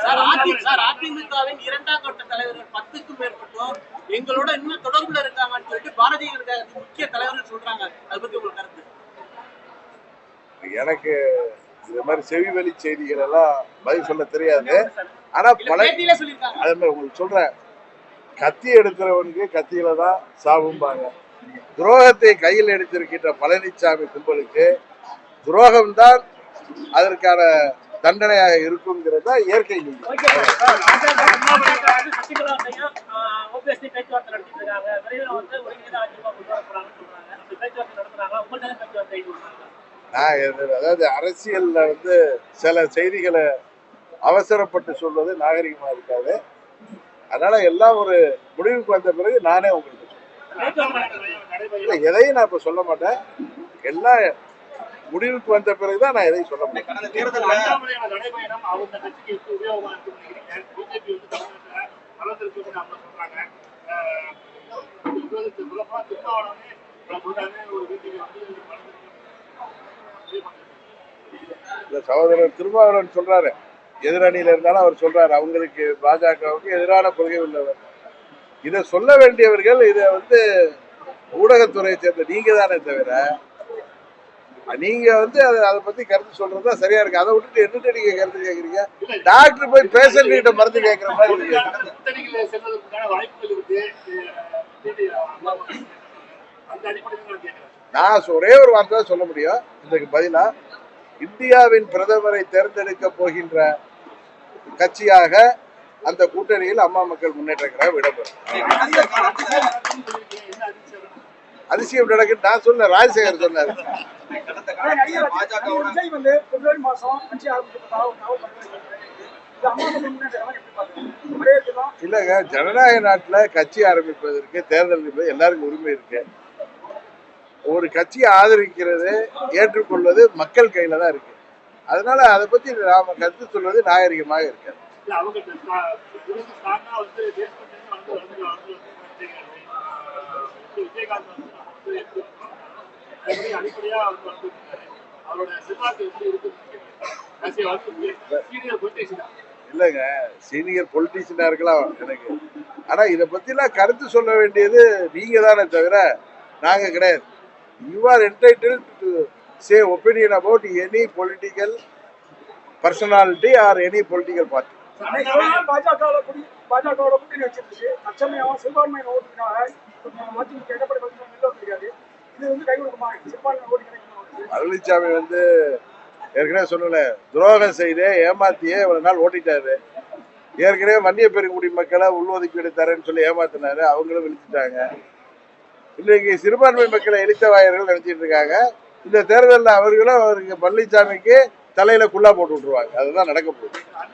அதிமுகவின் இரண்டாம் கட்ட தலைவர்கள் 10க்கும் மேற்பட்டோர் எங்களோட இன்னும் தொடர்புல இருக்காங்கன்னு சொல்லிட்டு பாரதிய ஜனதா முக்கிய தலைவர்கள் சொல்றாங்க. அதை பத்தி உங்களுக்கு கருத்து? எனக்கு இது மாதிரி செவிவெளி செய்திகள் எல்லாம் பதில் சொல்ல தெரியாது. ஆனா பல அதே மாதிரி உங்களுக்கு சொல்றேன், கத்தி எடுக்கிறவனுக்கு கத்தியில தான் சாவும்பாங்க. துரோகத்தை கையில் எடுத்திருக்கின்ற பழனிசாமி கும்பலுக்கு துரோகம்தான் அதற்கான தண்டனையாக இருக்குங்கிறது தான் இயற்கை நீதி. அதாவது அரசியல்ல சில செய்திகளை அவசரப்பட்டு சொல்வது நாகரிகமா இருக்காது. அதனால எல்லாம் ஒரு முடிவுக்கு வந்த பிறகு நானே உங்களுக்கு எதையும் நான் இப்ப சொல்ல மாட்டேன். எல்லாம் முடிவுக்கு வந்த பிறகுதான் நான் எதையும் சொல்ல முடியும். சகோதரர் திருமாவளவன் சொல்றாரு, எதிரணியில இருந்தாலும் அவர் சொல்றாரு அவங்களுக்கு பாஜகவுக்கு எதிரான கொள்கை உள்ளவர். இதை சொல்ல வேண்டியவர்கள் இதை ஊடகத்துறையை சேர்ந்த நீங்க தானே தவிர, நீங்க அதை பத்தி கருத்து சொல்றதுதான் சரியா இருக்கு. அதை விட்டுட்டு என்னட்டு நீங்க கருத்து கேக்குறீங்க? டாக்டர் போய் பேஷண்ட் கிட்ட மருந்து கேட்கிற மாதிரி இருக்கு. நான் ஒரே ஒரு வார்த்தை சொல்ல முடியும் இதுக்கு பதிலா, இந்தியாவின் பிரதமரை தேர்ந்தெடுக்க போகின்ற கட்சியாக அந்த கூட்டணியில் அம்மா மக்கள் முன்னேற்ற கழகம் இடம்பெறும். அதிசயம் நடக்கு நான் சொன்ன, ராஜசேகர் சொன்னார். இல்லங்க, ஜனநாயக நாட்டுல கட்சி ஆரம்பிப்பதற்கு தேர்தல் எல்லாருக்கும் உரிமை இருக்கு. ஒரு கட்சியை ஆதரிக்கிறது ஏற்றுக்கொள்வது மக்கள் கையில தான் இருக்கு. அதனால அதை பத்தி நாம கருத்து சொல்வது நாகரிகமாக இருக்காது. இல்லங்க, சீனியர் பொலிட்டீஷியனா இருக்கலாம் எனக்கு. ஆனா இதை பத்தி எல்லாம் கருத்து சொல்ல வேண்டியது நீங்க தானே தவிர நாங்க கிடையாது. You are entitled to say opinion about any political personality or any political party. Palaniswami ஏற்கனவே சொன்னல, துரோகம் செய்து ஏமாத்தியே இவ்வளவு நாள் ஓட்டிட்டாரு. ஏற்கனவே வன்னிய பெருங்குடி மக்களை உள்ஒதுக்கீடு தரேன்னு சொல்லி ஏமாத்தினாரு, அவங்களும் விழிச்சுட்டாங்க. இன்னைக்கு சிறுபான்மை மக்களை எழுத்தவாயர்கள் நினைச்சிட்டு இருக்காங்க. இந்த தேர்தலில் அவர்களும் அவருக்கு பழனிசாமிக்கு தலையில குள்ளா போட்டு விட்டுருவாங்க. அதுதான் நடக்க போகுது.